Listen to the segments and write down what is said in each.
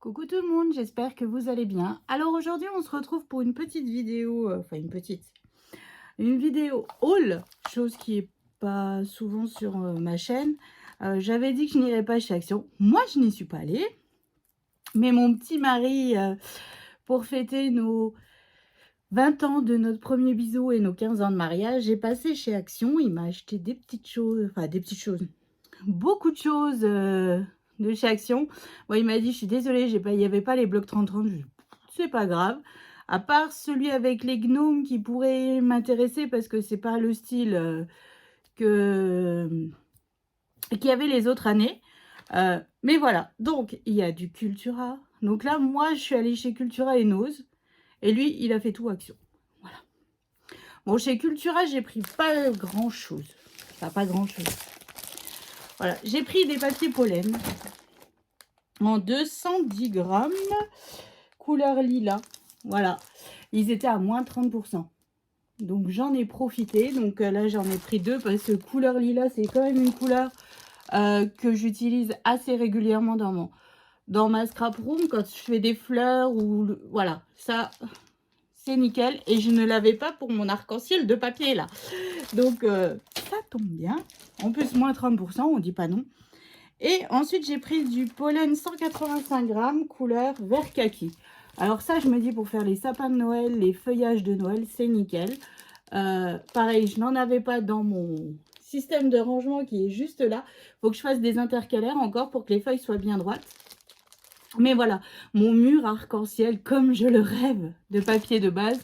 Coucou tout le monde, j'espère que vous allez bien. Alors aujourd'hui, on se retrouve pour une petite vidéo, une vidéo haul, chose qui est pas souvent sur ma chaîne. J'avais dit que je n'irais pas chez Action. Moi, je n'y suis pas allée, mais mon petit mari, pour fêter nos 20 ans de notre premier bisou et nos 15 ans de mariage, j'ai passé chez Action. Il m'a acheté des petites choses, enfin des petites choses, beaucoup de choses de chez Action. Bon, il m'a dit: «Je suis désolée, j'ai pas il y avait pas les blocs 30-30». Je dis: «C'est pas grave». À part celui avec les gnomes qui pourrait m'intéresser parce que c'est pas le style, que qu'il y avait les autres années. Mais voilà, donc il y a du Cultura. Donc là, moi, je suis allée chez Cultura et Nose et lui, il a fait tout Action. Voilà. Bon, chez Cultura, j'ai pris pas grand-chose. Enfin, pas grand-chose. Voilà, j'ai pris des papiers pollen en 210 grammes, couleur lilas. Voilà, ils étaient à moins 30%. Donc j'en ai profité. Donc là, j'en ai pris deux parce que couleur lilas, c'est quand même une couleur que j'utilise assez régulièrement dans ma scrap room quand je fais des fleurs ou voilà, ça c'est nickel. Et je ne l'avais pas pour mon arc-en-ciel de papier là. Donc ça tombe bien. En plus, moins 30%, on dit pas non. Et ensuite, j'ai pris du pollen 185 grammes, couleur vert kaki. Alors ça, je me dis pour faire les sapins de Noël, les feuillages de Noël, c'est nickel. Pareil, je n'en avais pas dans mon système de rangement qui est juste là. Il faut que je fasse des intercalaires encore pour que les feuilles soient bien droites. Mais voilà, mon mur arc-en-ciel, comme je le rêve de papier de base,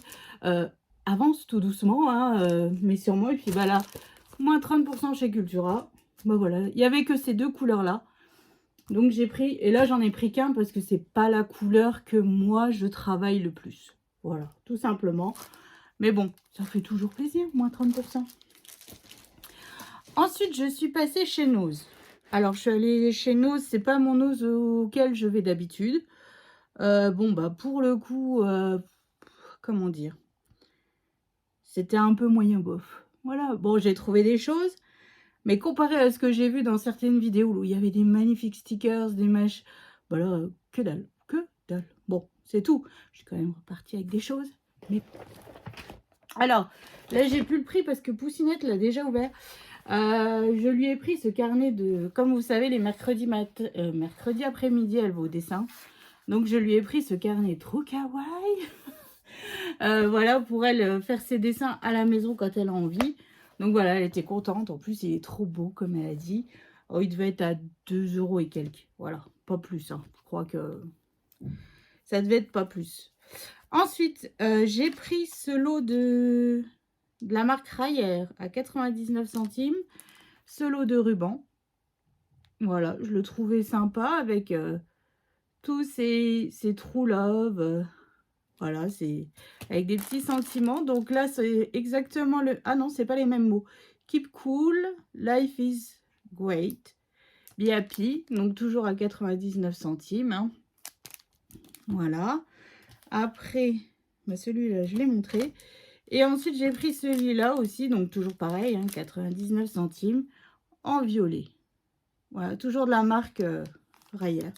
avance tout doucement, hein, mais sûrement. Et puis voilà, moins 30% chez Cultura. Ben voilà, il n'y avait que ces deux couleurs-là. Donc j'ai pris, et là j'en ai pris qu'un parce que c'est pas la couleur que moi je travaille le plus. Voilà, tout simplement. Mais bon, ça fait toujours plaisir, moins 30%. Ensuite, je suis passée chez Nose. Alors je suis allée chez Nose, c'est pas mon Nose auquel je vais d'habitude. Bon bah pour le coup, comment dire, c'était un peu moyen bof. Voilà, bon j'ai trouvé des choses. Mais comparé à ce que j'ai vu dans certaines vidéos où il y avait des magnifiques stickers, des mèches, voilà, que dalle, que dalle. Bon, c'est tout. Je suis quand même repartie avec des choses. Mais alors, là, j'ai plus le prix parce que Poussinette l'a déjà ouvert. Je lui ai pris ce carnet de... Comme vous savez, les mercredis après-midi, elle va au dessin. Donc, je lui ai pris ce carnet trop kawaii. Voilà, pour elle faire ses dessins à la maison quand elle a envie. Donc voilà, elle était contente. En plus, il est trop beau, comme elle a dit. Oh, il devait être à 2 € et quelques. Voilà, pas plus. Hein. Je crois que ça devait être pas plus. Ensuite, j'ai pris ce lot de la marque Rayer à 99 centimes. Ce lot de ruban. Voilà, je le trouvais sympa avec tous ces True Love. Voilà, c'est avec des petits sentiments. Donc là, c'est exactement le... Ah non, c'est pas les mêmes mots. Keep cool, life is great, be happy. Donc toujours à 99 centimes. Hein. Voilà. Après, bah celui-là, je l'ai montré. Et ensuite, j'ai pris celui-là aussi. Donc toujours pareil, hein, 99 centimes en violet. Voilà, toujours de la marque Rayer.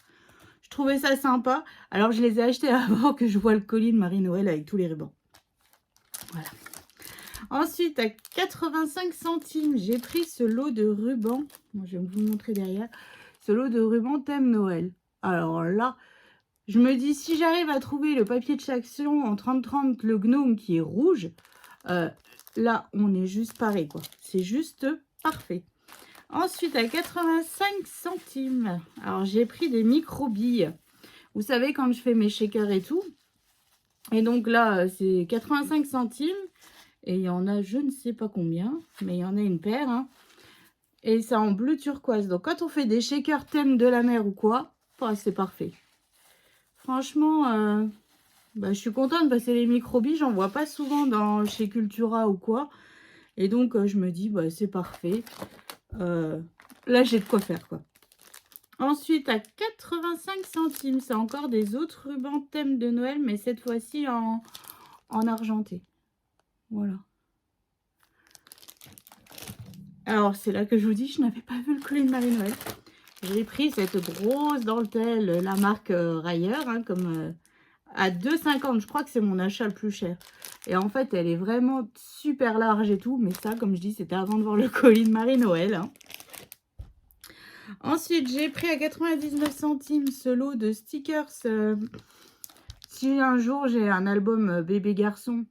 Je trouvais ça sympa. Alors, je les ai achetés avant que je vois le colis de Marie-Noël avec tous les rubans. Voilà. Ensuite, à 85 centimes, j'ai pris ce lot de rubans. Moi, je vais vous montrer derrière. Ce lot de rubans thème Noël. Alors là, je me dis, si j'arrive à trouver le papier de Action en 30-30, le gnome qui est rouge, là, on est juste pareil, quoi. C'est juste parfait. Ensuite, à 85 centimes, alors j'ai pris des micro-billes. Vous savez, quand je fais mes shakers et tout. Et donc là, c'est 85 centimes. Et il y en a, je ne sais pas combien, mais il y en a une paire. Hein. Et c'est en bleu turquoise. Donc, quand on fait des shakers thème de la mer ou quoi, bah, c'est parfait. Franchement, bah, je suis contente parce que les microbilles, j'en vois pas souvent chez Cultura ou quoi. Et donc, je me dis, bah, c'est parfait. Là, j'ai de quoi faire, quoi. Ensuite, à 85 centimes, c'est encore des autres rubans thème de Noël, mais cette fois-ci en argenté. Voilà. Alors, c'est là que je vous dis, je n'avais pas vu le colis de Marie-Noël. j'ai pris cette grosse dentelle, la marque Rayer, hein, comme à 2,50 €. Je crois que c'est mon achat le plus cher. Et en fait, elle est vraiment super large et tout. Mais ça, comme je dis, c'était avant de voir le colis de Marie-Noël, hein. Ensuite, j'ai pris à 99 centimes ce lot de stickers. Si un jour j'ai un album bébé garçon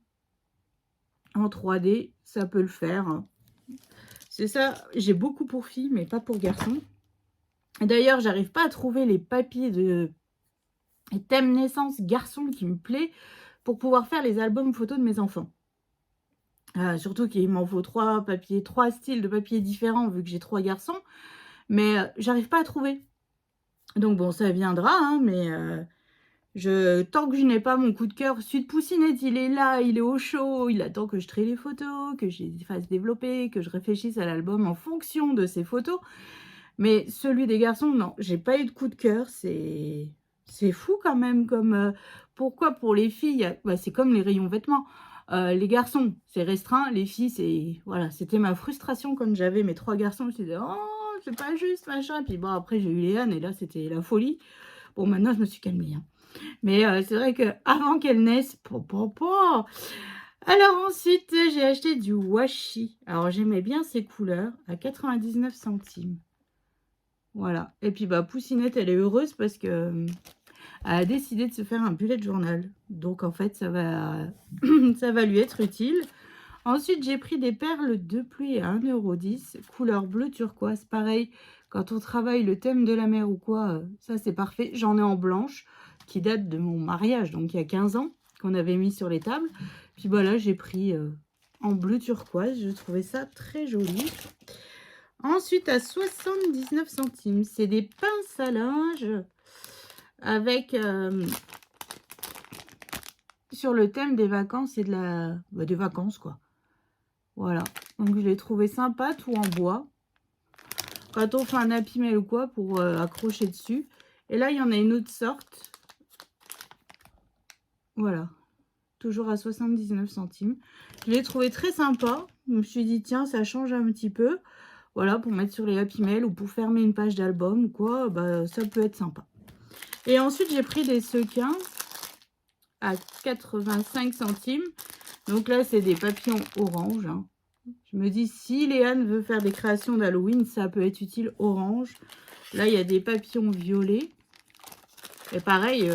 en 3D, ça peut le faire, hein. C'est ça, j'ai beaucoup pour filles, mais pas pour garçons. D'ailleurs, j'arrive pas à trouver les papiers de thème naissance garçon qui me plaît pour pouvoir faire les albums photos de mes enfants. Surtout qu'il m'en faut 3 papiers, 3 styles de papier différents vu que j'ai 3 garçons, mais j'arrive pas à trouver. Donc bon, ça viendra, hein, mais tant que je n'ai pas mon coup de cœur, celui de Poussinette, il est là, il est au chaud, il attend que je trie les photos, que je les fasse développer, que je réfléchisse à l'album en fonction de ces photos. Mais celui des garçons, non, j'ai pas eu de coup de cœur, c'est fou quand même comme, pourquoi pour les filles, bah, c'est comme les rayons vêtements. Les garçons, c'est restreint, les filles, c'est voilà, c'était ma frustration quand j'avais mes 3 garçons, je me disais: «Oh, c'est pas juste, machin», puis bon, après j'ai eu Léane et là, c'était la folie. Bon, maintenant, je me suis calmée, hein. Mais c'est vrai qu'avant qu'elle naisse, alors ensuite, j'ai acheté du washi. Alors j'aimais bien ces couleurs à 99 centimes. Voilà. Et puis bah Poussinette, elle est heureuse parce que elle a décidé de se faire un bullet journal. Donc en fait, ça va ça va lui être utile. Ensuite, j'ai pris des perles de pluie à 1,10 €, couleur bleu turquoise. Pareil, quand on travaille le thème de la mer ou quoi, ça c'est parfait. J'en ai en blanche qui date de mon mariage, donc il y a 15 ans, qu'on avait mis sur les tables. Puis voilà, j'ai pris en bleu turquoise. Je trouvais ça très joli. Ensuite, à 79 centimes, c'est des pinces à linge avec sur le thème des vacances et des vacances, quoi. Voilà, donc je l'ai trouvé sympa, tout en bois. Quand on fait un happy mail ou quoi, pour accrocher dessus. Et là, il y en a une autre sorte. Voilà, toujours à 79 centimes. Je l'ai trouvé très sympa. Je me suis dit, tiens, ça change un petit peu. Voilà, pour mettre sur les happy mail ou pour fermer une page d'album ou quoi, bah, ça peut être sympa. Et ensuite, j'ai pris des sequins à 85 centimes. Donc là, c'est des papillons orange, hein. Je me dis, si Léane veut faire des créations d'Halloween, ça peut être utile orange. Là, il y a des papillons violets. Et pareil,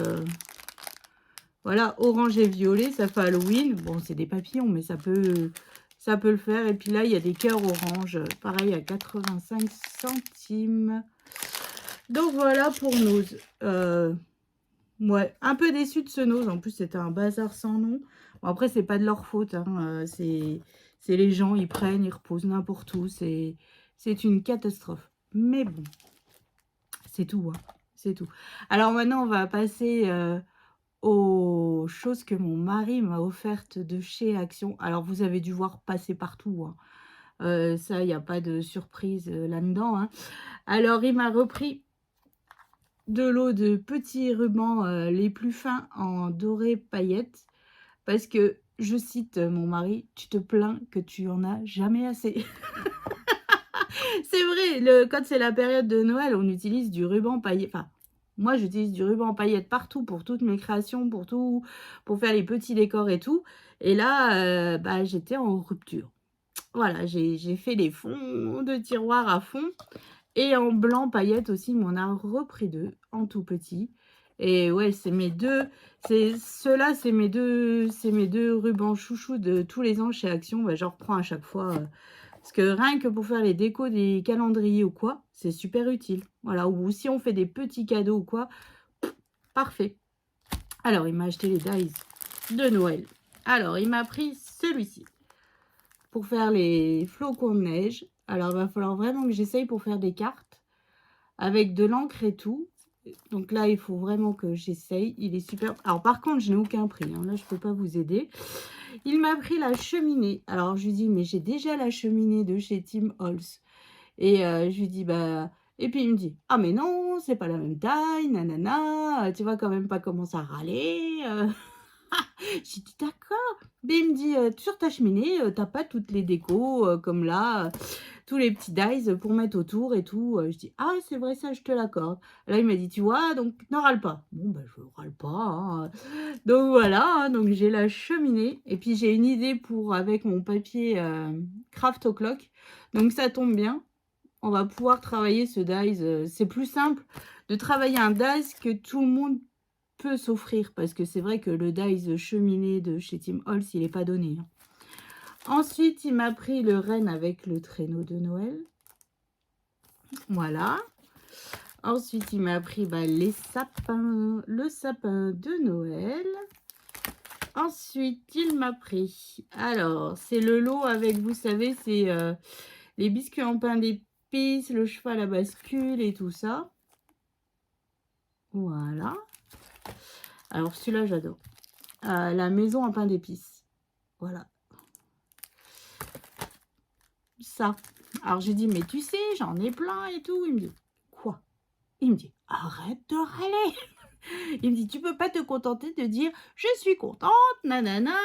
voilà, orange et violet, ça fait Halloween. Bon, c'est des papillons, mais ça peut le faire. Et puis là, il y a des cœurs orange. Pareil, à 85 centimes. Donc voilà pour Nose. Ouais, un peu déçue de ce Nose. En plus, c'était un bazar sans nom. Bon, après, c'est pas de leur faute, hein. C'est les gens, ils prennent, ils reposent n'importe où. C'est une catastrophe. Mais bon, c'est tout, hein. C'est tout. Alors maintenant, on va passer aux choses que mon mari m'a offertes de chez Action. Alors, vous avez dû voir passer partout, hein. Ça, il n'y a pas de surprise là-dedans, hein. Alors, il m'a repris de l'eau de petits rubans les plus fins en doré paillettes. Parce que, je cite mon mari, tu te plains que tu en as jamais assez. C'est vrai, quand c'est la période de Noël, on utilise du ruban pailleté. Enfin, moi, j'utilise du ruban paillettes partout pour toutes mes créations, pour tout, pour faire les petits décors et tout. Et là, bah, j'étais en rupture. Voilà, j'ai fait les fonds de tiroir à fond. Et en blanc paillettes aussi, mais on a repris 2 en tout petit. Et ouais, c'est mes deux, ceux-là, c'est mes deux rubans chouchous de tous les ans chez Action. Bah, j'en reprends à chaque fois. Parce que rien que pour faire les décos des calendriers ou quoi, c'est super utile. Voilà, ou si on fait des petits cadeaux ou quoi, parfait. Alors, il m'a acheté les dies de Noël. Alors, il m'a pris celui-ci pour faire les flocons de neige. Alors, il va falloir vraiment que j'essaye pour faire des cartes avec de l'encre et tout. Donc là, il faut vraiment que j'essaye. Il est super. Alors, par contre, je n'ai aucun prix, hein. Là, je ne peux pas vous aider. Il m'a pris la cheminée. Alors, je lui dis, mais j'ai déjà la cheminée de chez Tim Holtz. Et je lui dis, bah... Et puis, il me dit, ah, mais non, c'est pas la même taille, nanana. Tu vas quand même pas commencer à râler. J'ai dit: «D'accord». Mais il me dit: sur ta cheminée, tu pas toutes les décos, comme là, tous les petits dies pour mettre autour et tout». Je dis: «Ah c'est vrai, ça je te l'accorde». Là il m'a dit: «Tu vois? Donc ne râle pas». Bon bah je râle pas, hein, donc voilà, hein, donc j'ai la cheminée et puis j'ai une idée pour avec mon papier, Craft O'Clock. Donc ça tombe bien, on va pouvoir travailler ce dies, c'est plus simple de travailler un dies que tout le monde peut s'offrir parce que c'est vrai que le dies cheminée de chez Tim Holtz, il est pas donné, hein. Ensuite, il m'a pris le renne avec le traîneau de Noël. Voilà. Ensuite, il m'a pris, bah, les sapins, le sapin de Noël. Ensuite, il m'a pris, alors, c'est le lot avec, vous savez, c'est les biscuits en pain d'épices, le cheval à bascule et tout ça. Voilà. Alors, celui-là, j'adore. La maison en pain d'épices. Voilà. Ça. Alors, j'ai dit, mais tu sais, j'en ai plein et tout. Il me dit, quoi? Il me dit, arrête de râler. Il me dit, tu peux pas te contenter de dire, je suis contente, nanana.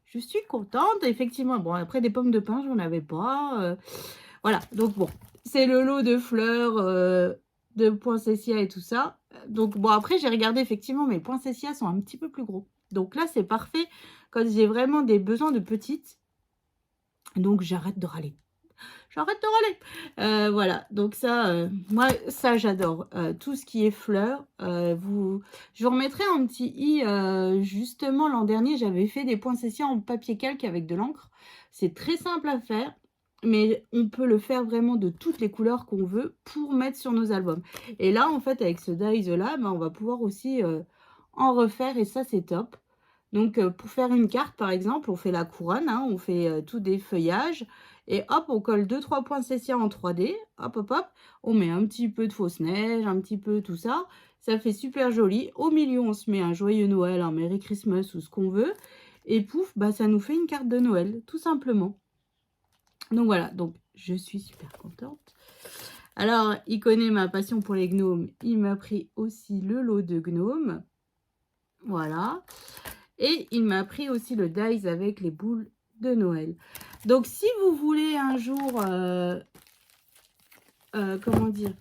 Je suis contente, effectivement. Bon, après, des pommes de pin, j'en avais pas. Voilà, donc bon, c'est le lot de fleurs, de poinsettias et tout ça. Donc bon, après, j'ai regardé, effectivement, mes poinsettias sont un petit peu plus gros. Donc là, c'est parfait quand j'ai vraiment des besoins de petites. Donc, j'arrête de râler. J'arrête de râler. Voilà, donc ça, moi, ça, j'adore. Tout ce qui est fleurs, je vous remettrai un petit i, justement, l'an dernier, j'avais fait des poinsettias en papier calque avec de l'encre. C'est très simple à faire, mais on peut le faire vraiment de toutes les couleurs qu'on veut pour mettre sur nos albums. Et là, en fait, avec ce dies-là, ben, on va pouvoir aussi en refaire et ça, c'est top. Donc, pour faire une carte, par exemple, on fait la couronne, hein, on fait tout des feuillages et hop, on colle 2-3 poinsettias en 3D, hop, hop, hop, on met un petit peu de fausse neige, un petit peu tout ça, ça fait super joli. Au milieu, on se met un joyeux Noël, un Merry Christmas ou ce qu'on veut, et pouf, bah, ça nous fait une carte de Noël, tout simplement. Donc voilà, donc je suis super contente. Alors, il connaît ma passion pour les gnomes, il m'a pris aussi le lot de gnomes, voilà. Et il m'a pris aussi le dies avec les boules de Noël. Donc, si vous voulez un jour, comment dire,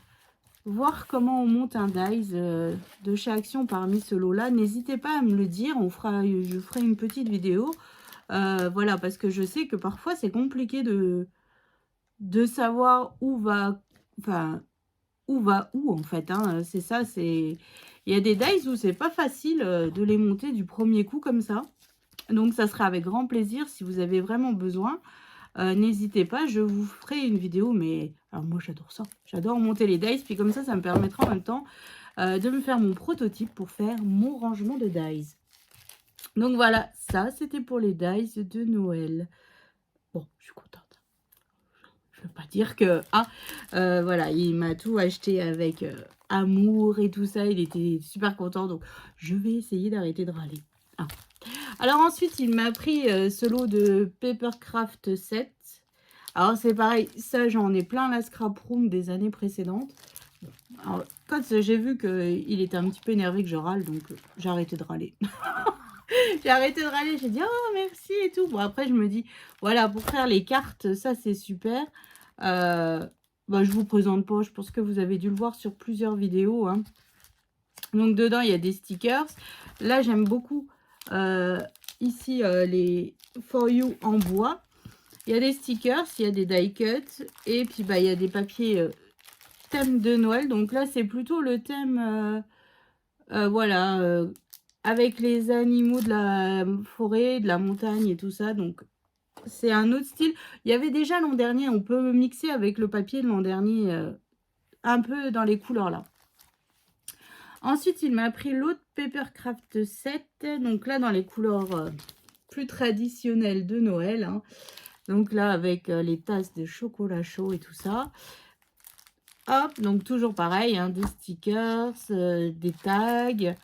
voir comment on monte un dies de chez Action parmi ce lot-là, n'hésitez pas à me le dire. Je ferai une petite vidéo. Voilà, parce que je sais que parfois, c'est compliqué de savoir où va, enfin, où en fait, hein. C'est ça, c'est... Il y a des dies où c'est pas facile de les monter du premier coup comme ça. Donc, ça sera avec grand plaisir si vous avez vraiment besoin. N'hésitez pas, je vous ferai une vidéo, mais alors moi j'adore ça. J'adore monter les dies, puis comme ça me permettra en même temps de me faire mon prototype pour faire mon rangement de dies. Donc voilà, ça c'était pour les dies de Noël. Bon, je suis contente. Je ne veux pas dire que... Ah, voilà, il m'a tout acheté avec amour et tout ça. Il était super content, donc je vais essayer d'arrêter de râler. Ah. Alors ensuite, il m'a pris ce lot de Papercraft 7. Alors c'est pareil, ça j'en ai plein la scrap room des années précédentes. Alors, quand j'ai vu qu'il était un petit peu énervé que je râle, donc j'ai arrêté de râler. J'ai arrêté de râler, j'ai dit oh merci et tout. Bon après je me dis voilà, pour faire les cartes, ça c'est super. Bah, je vous présente pas, je pense que vous avez dû le voir sur plusieurs vidéos, hein. Donc dedans il y a des stickers. Là j'aime beaucoup ici les For You en bois. Il y a des stickers, il y a des die cuts et puis bah il y a des papiers thème de Noël. Donc là c'est plutôt le thème voilà avec les animaux de la forêt, de la montagne et tout ça. Donc c'est un autre style. Il y avait déjà l'an dernier, on peut mixer avec le papier de l'an dernier un peu dans les couleurs là. Ensuite, il m'a pris l'autre Papercraft 7. Donc là, dans les couleurs plus traditionnelles de Noël, hein. Donc là, avec les tasses de chocolat chaud et tout ça. Hop, donc toujours pareil, hein, des stickers, des tags,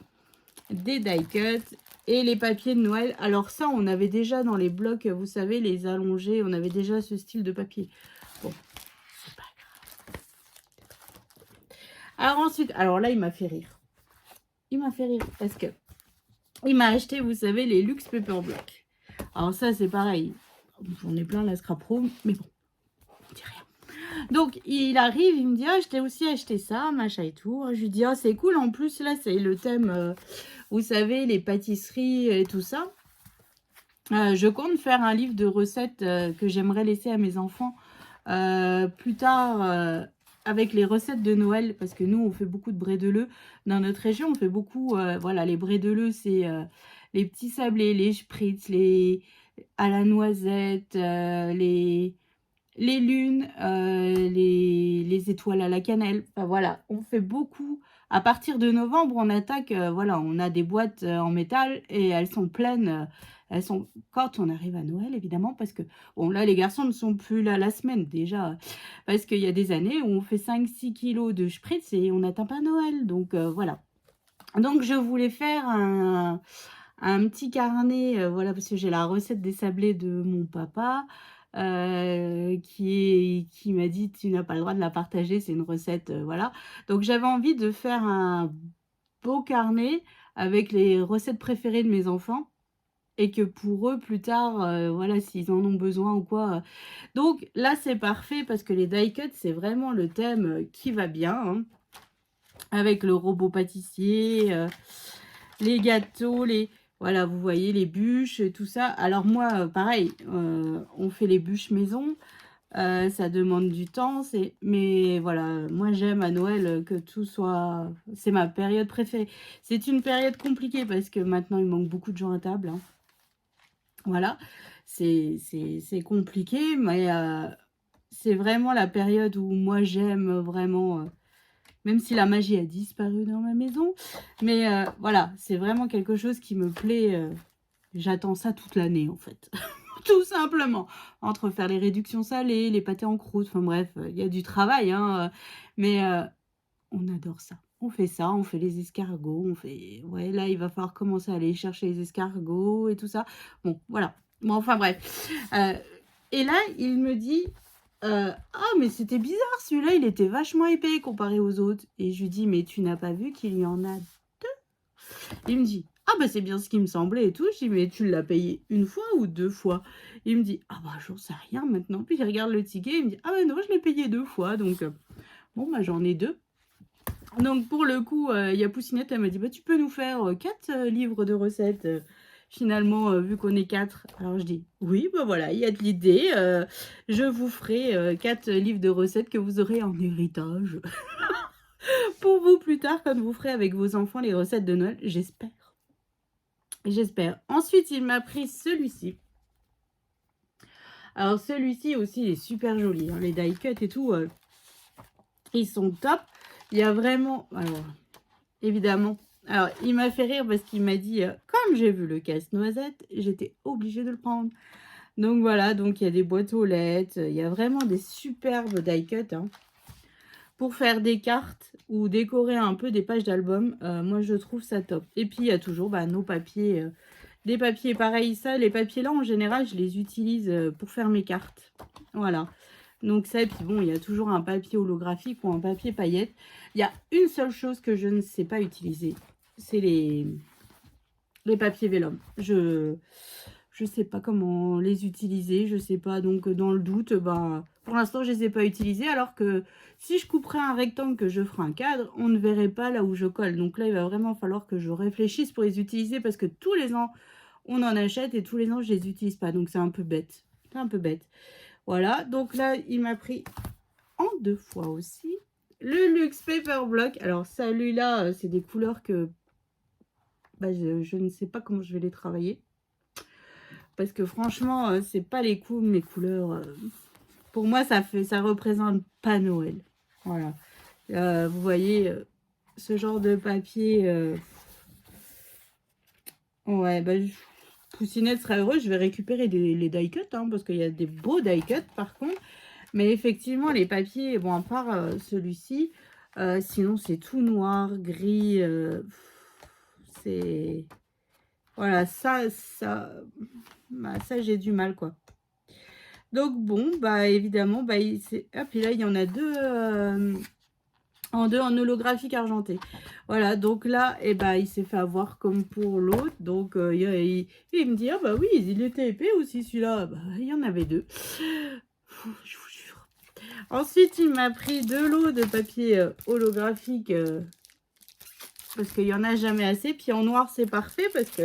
des die cuts et les papiers de Noël. Alors ça, on avait déjà dans les blocs, vous savez, les allongés, on avait déjà ce style de papier. Bon, c'est pas grave. Alors ensuite, alors là, il m'a fait rire. Il m'a fait rire parce que il m'a acheté, vous savez, les Luxe Paper Block. Alors ça, c'est pareil. J'en ai plein la Scrap Room, mais bon, on dit rien. Donc, il arrive, il me dit, ah, je t'ai aussi acheté ça, machin et tout. Je lui dis, ah, c'est cool. En plus, là, c'est le thème, vous savez, les pâtisseries et tout ça. Je compte faire un livre de recettes que j'aimerais laisser à mes enfants plus tard avec les recettes de Noël, parce que nous, on fait beaucoup de brédeleux. Dans notre région, on fait beaucoup, voilà, les brédeleux, c'est les petits sablés, les spritz, les à la noisette, les lunes, les étoiles à la cannelle. Enfin, voilà, on fait beaucoup. À partir de novembre, on attaque, voilà, on a des boîtes en métal et elles sont pleines. Elles sont quand on arrive à Noël, évidemment, parce que, bon, là, les garçons ne sont plus là la semaine déjà, parce qu'il y a des années où on fait 5-6 kilos de spritz et on n'atteint pas Noël. Donc, voilà. Donc, je voulais faire un petit carnet, voilà, parce que j'ai la recette des sablés de mon papa, qui m'a dit: «Tu n'as pas le droit de la partager, c'est une recette», voilà. Donc j'avais envie de faire un beau carnet avec les recettes préférées de mes enfants et que pour eux, plus tard, voilà, s'ils en ont besoin ou quoi, donc là, c'est parfait parce que les die cuts, c'est vraiment le thème, qui va bien, hein, avec le robot pâtissier, les gâteaux, les voilà, vous voyez les bûches et tout ça. Alors moi, pareil, on fait les bûches maison, ça demande du temps, mais voilà, moi j'aime à Noël, que tout soit c'est ma période préférée. C'est une période compliquée parce que maintenant il manque beaucoup de gens à table, hein. Voilà, c'est compliqué, mais c'est vraiment la période où moi j'aime vraiment, même si la magie a disparu dans ma maison. Mais voilà, c'est vraiment quelque chose qui me plaît. J'attends ça toute l'année, en fait. Tout simplement. Entre faire les réductions salées, les pâtés en croûte, enfin bref, il y a du travail, hein. Mais on adore ça. On fait ça, on fait les escargots, on fait... Ouais, là, il va falloir commencer à aller chercher les escargots et tout ça. Bon, voilà. Bon, enfin bref. Et là, il me dit, «Ah, mais c'était bizarre, celui-là, il était vachement épais comparé aux autres.» Et je lui dis: «Mais tu n'as pas vu qu'il y en a 2?» Il me dit: «Ah, bah, c'est bien ce qui me semblait et tout.» Je dis: «Mais tu l'as payé une fois ou 2 fois?» Il me dit: «Ah, bah, j'en sais rien maintenant.» Puis il regarde le ticket, il me dit: «Ah, bah, non, je l'ai payé 2 fois.» Donc, bon, bah, j'en ai 2. Donc, pour le coup, il y a Poussinette, elle m'a dit: «Bah, tu peux nous faire 4 livres de recettes, finalement, vu qu'on est 4.» Alors je dis: «Oui, bah, voilà, il y a de l'idée, je vous ferai 4 livres de recettes que vous aurez en héritage pour vous plus tard quand vous ferez avec vos enfants les recettes de Noël.» J'espère, j'espère. Ensuite, il m'a pris celui-ci. Alors celui-ci aussi, il est super joli, hein, les die cuts et tout, ils sont top. Il y a vraiment alors évidemment, alors il m'a fait rire parce qu'il m'a dit, comme j'ai vu le casse-noisette, j'étais obligée de le prendre. Donc voilà, donc il y a des boîtes aux lettres, il y a vraiment des superbes die cuts, hein, pour faire des cartes ou décorer un peu des pages d'album. Moi, je trouve ça top. Et puis, il y a toujours bah, nos papiers, des papiers pareils. Ça, les papiers là, en général, je les utilise pour faire mes cartes. Voilà. Donc ça, et puis bon, il y a toujours un papier holographique ou un papier paillette. Il y a une seule chose que je ne sais pas utiliser, c'est les papiers vélum. Je sais pas comment les utiliser, je sais pas. Donc dans le doute, bah, pour l'instant, je les ai pas utilisés. Alors que si je couperais un rectangle, que je ferais un cadre, on ne verrait pas là où je colle. Donc là, il va vraiment falloir que je réfléchisse pour les utiliser parce que tous les ans, on en achète et tous les ans, je les utilise pas. Donc c'est un peu bête. C'est un peu bête. Voilà, donc là, il m'a pris en 2 fois aussi le Luxe Paper Block. Alors celui-là, c'est des couleurs que bah, je ne sais pas comment je vais les travailler. Parce que franchement, c'est pas mes couleurs. Pour moi, ça représente pas Noël. Voilà. Vous voyez, ce genre de papier. Ouais, bah, Poussinette sera heureuse. Je vais récupérer les die cuts, hein, parce qu'il y a des beaux die cuts par contre. Mais effectivement, les papiers, bon, à part celui-ci, sinon c'est tout noir, gris. C'est... Voilà, bah, ça j'ai du mal, quoi. Donc bon, bah évidemment, bah, hop, et là il y en a 2 En deux, en holographique argenté. Voilà, donc là, eh ben, il s'est fait avoir comme pour l'autre. Donc, il me dit, ah bah oui, il était épais aussi celui-là. Bah, il y en avait deux. Je vous jure. Ensuite, il m'a pris de l'eau de papier holographique. Parce qu'il n'y en a jamais assez. Puis en noir, c'est parfait parce que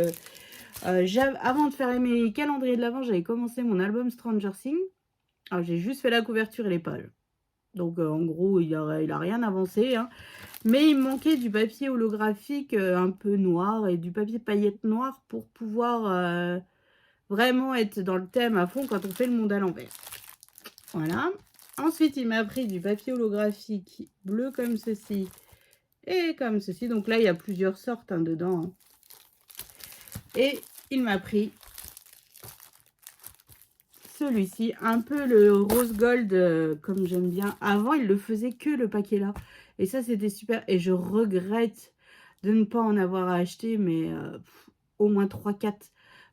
avant de faire mes calendriers de l'Avent, j'avais commencé mon album Stranger Things. Alors, j'ai juste fait la couverture et les pages. Donc, en gros, il a rien avancé. Hein. Mais il me manquait du papier holographique un peu noir et du papier paillette noir pour pouvoir vraiment être dans le thème à fond quand on fait le monde à l'envers. Voilà. Ensuite, il m'a pris du papier holographique bleu comme ceci et comme ceci. Donc là, il y a plusieurs sortes dedans. Hein. Et il m'a pris celui-ci, un peu le rose gold comme j'aime bien. Avant, il le faisait que le paquet là. Et ça, c'était super. Et je regrette de ne pas en avoir acheté, mais au moins 3-4.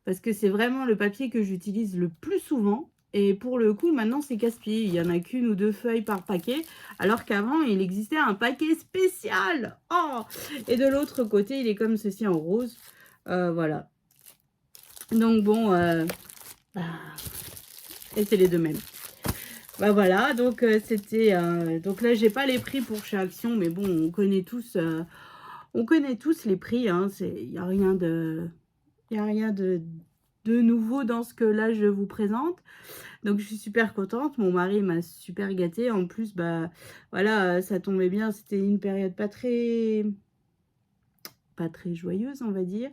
Parce que c'est vraiment le papier que j'utilise le plus souvent. Et pour le coup, maintenant, c'est casse-pied. Il n'y en a qu'une ou deux feuilles par paquet. Alors qu'avant, il existait un paquet spécial. Oh! Et de l'autre côté, il est comme ceci en rose. Voilà. Donc bon, bah, et c'est les deux mêmes. Bah voilà, donc c'était... donc là, j'ai pas les prix pour chez Action, mais bon, on connaît tous les prix. Hein, il n'y a rien de... Il n'y a rien de nouveau dans ce que là, je vous présente. Donc, je suis super contente. Mon mari m'a super gâtée. En plus, bah voilà, ça tombait bien. C'était une période pas très joyeuse, on va dire.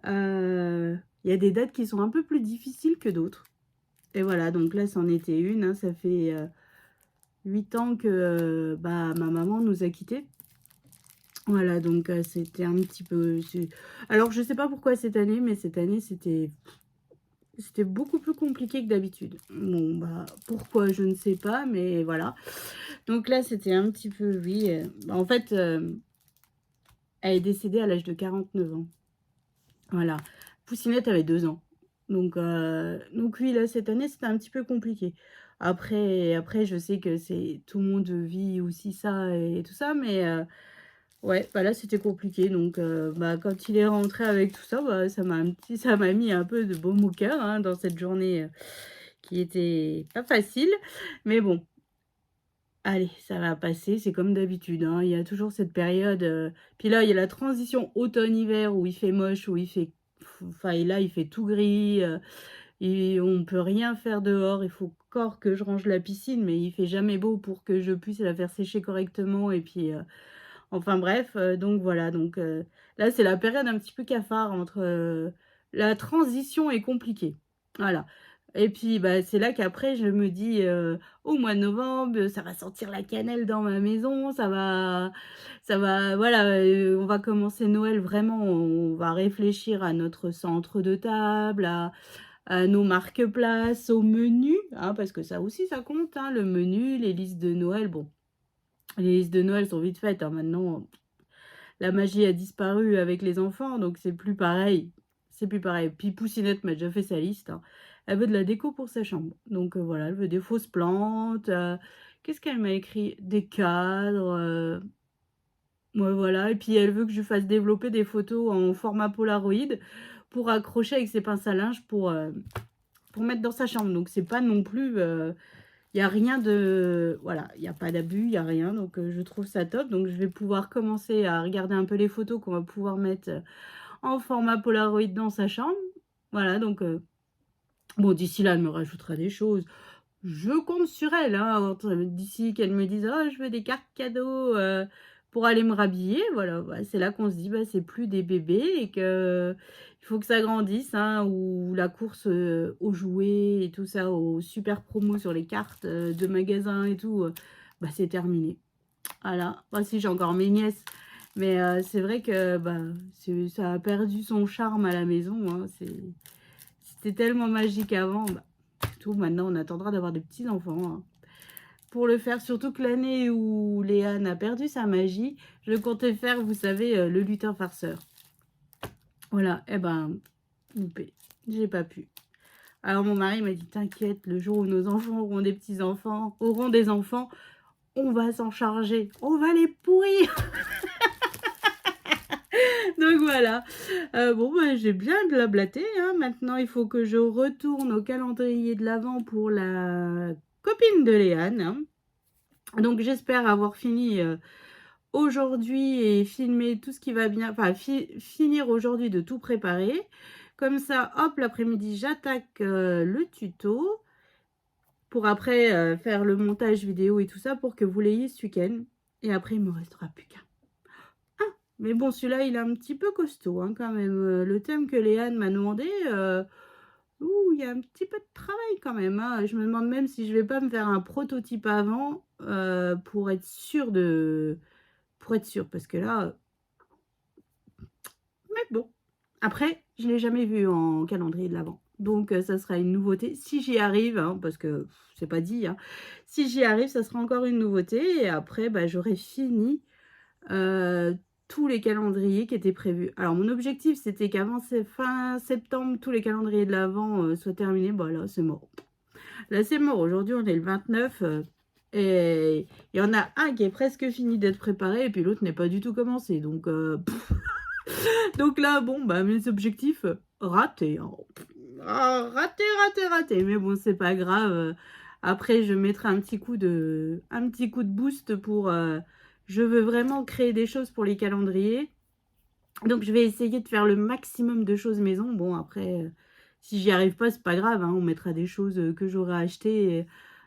Il y a des dates qui sont un peu plus difficiles que d'autres. Et voilà, donc là, c'en était une. Hein, ça fait 8 ans que bah, ma maman nous a quittés. Voilà, donc c'était un petit peu... Alors, je sais pas pourquoi cette année, mais cette année, c'était beaucoup plus compliqué que d'habitude. Bon, bah, pourquoi, je ne sais pas, mais voilà. Donc là, c'était un petit peu, oui. En fait, elle est décédée à l'âge de 49 ans. Voilà. Poussinette avait 2 ans. Donc oui, là, cette année, c'était un petit peu compliqué. Après, je sais que tout le monde vit aussi ça et tout ça, mais ouais, bah là, c'était compliqué. Donc bah, quand il est rentré avec tout ça, bah, ça m'a mis un peu de baume au cœur hein, dans cette journée qui était pas facile. Mais bon, allez, ça va passer, c'est comme d'habitude. Hein. Il y a toujours cette période. Puis là, il y a la transition automne-hiver où il fait moche, où il fait. Enfin, et là, il fait tout gris. Et on peut rien faire dehors. Il faut encore que je range la piscine, mais il fait jamais beau pour que je puisse la faire sécher correctement. Et puis, enfin bref, donc voilà. Donc là, c'est la période un petit peu cafard entre. La transition est compliquée. Voilà. Et puis, bah, c'est là qu'après, je me dis, au mois de novembre, ça va sentir la cannelle dans ma maison, voilà, on va commencer Noël vraiment, on va réfléchir à notre centre de table, à nos marque-places, au menu, hein, parce que ça aussi, ça compte, hein, le menu, les listes de Noël. Bon, les listes de Noël sont vite faites, hein, maintenant, la magie a disparu avec les enfants, donc c'est plus pareil. C'est plus pareil. Puis Poussinette m'a déjà fait sa liste. Hein. Elle veut de la déco pour sa chambre. Donc voilà, elle veut des fausses plantes. Qu'est-ce qu'elle m'a écrit? Des cadres. Ouais, voilà. Et puis elle veut que je fasse développer des photos en format Polaroid pour accrocher avec ses pinces à linge pour mettre dans sa chambre. Donc c'est pas non plus... il n'y a rien de... Voilà, il n'y a pas d'abus, il n'y a rien. Donc, je trouve ça top. Donc, je vais pouvoir commencer à regarder un peu les photos qu'on va pouvoir mettre en format Polaroid dans sa chambre. Voilà, donc... bon, d'ici là, elle me rajoutera des choses. Je compte sur elle, hein, d'ici qu'elle me dise «Oh, je veux des cartes cadeaux pour aller me rhabiller». Voilà, bah, c'est là qu'on se dit bah, c'est plus des bébés et que il faut que ça grandisse. Hein, ou la course aux jouets et tout ça, aux super promos sur les cartes de magasins et tout, bah, c'est terminé. Voilà, moi si j'ai encore mes nièces. Mais c'est vrai que bah, ça a perdu son charme à la maison. Hein, c'était tellement magique avant. Bah, tout, maintenant, on attendra d'avoir des petits-enfants hein, pour le faire. Surtout que l'année où Léane a perdu sa magie, je comptais faire, vous savez, le lutin farceur. Voilà, eh ben, loupé. J'ai pas pu. Alors, mon mari m'a dit, t'inquiète, le jour où nos enfants auront des petits-enfants, auront des enfants, on va s'en charger, on va les pourrir. Donc voilà, bon, bah, j'ai bien blablaté, hein. Maintenant, il faut que je retourne au calendrier de l'Avent pour la copine de Léane, hein. Donc j'espère avoir fini, aujourd'hui et filmer tout ce qui va bien, enfin finir aujourd'hui de tout préparer. Comme ça, hop, l'après-midi, j'attaque, le tuto pour après, faire le montage vidéo et tout ça pour que vous l'ayez ce week-end et après il me restera plus qu'un. Mais bon, celui-là, il est un petit peu costaud, hein, quand même. Le thème que Léane m'a demandé, ouh, il y a un petit peu de travail quand même, hein. Je me demande même si je vais pas me faire un prototype avant, pour être sûre parce que là, mais bon. Après, je l'ai jamais vu en calendrier de l'Avent. Donc, ça sera une nouveauté. Si j'y arrive, hein, parce que c'est pas dit, hein. Si j'y arrive, ça sera encore une nouveauté. Et après, bah, j'aurai fini tous les calendriers qui étaient prévus. Alors, mon objectif, c'était qu'avant fin septembre, tous les calendriers de l'Avent soient terminés. Bah là, c'est mort. Là, c'est mort. Aujourd'hui, on est le 29. Et il y en a un qui est presque fini d'être préparé. Et puis l'autre n'est pas du tout commencé. Donc, donc là, bon, bah, mes objectifs, ratés, hein. Ah, raté. Mais bon, c'est pas grave. Après, je mettrai un petit coup de boost pour... je veux vraiment créer des choses pour les calendriers. Donc, je vais essayer de faire le maximum de choses maison. Bon, après, si j'y arrive pas, c'est pas grave, hein. On mettra des choses que j'aurai achetées. Et,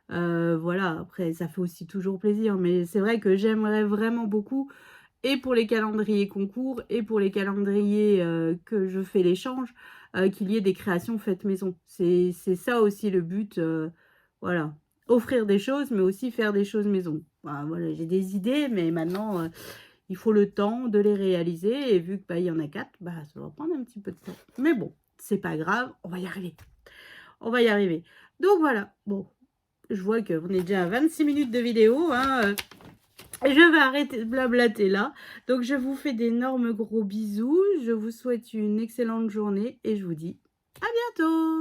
voilà, après, ça fait aussi toujours plaisir. Mais c'est vrai que j'aimerais vraiment beaucoup, et pour les calendriers concours, et pour les calendriers que je fais l'échange, qu'il y ait des créations faites maison. C'est ça aussi le but, voilà. Offrir des choses, mais aussi faire des choses maison. Voilà, j'ai des idées, mais maintenant, il faut le temps de les réaliser. Et vu que, bah, il y en a 4, bah, ça va prendre un petit peu de temps. Mais bon, c'est pas grave, on va y arriver. On va y arriver. Donc voilà, bon, je vois qu'on est déjà à 26 minutes de vidéo, hein. Je vais arrêter de blablater là. Donc, je vous fais d'énormes gros bisous. Je vous souhaite une excellente journée et je vous dis à bientôt.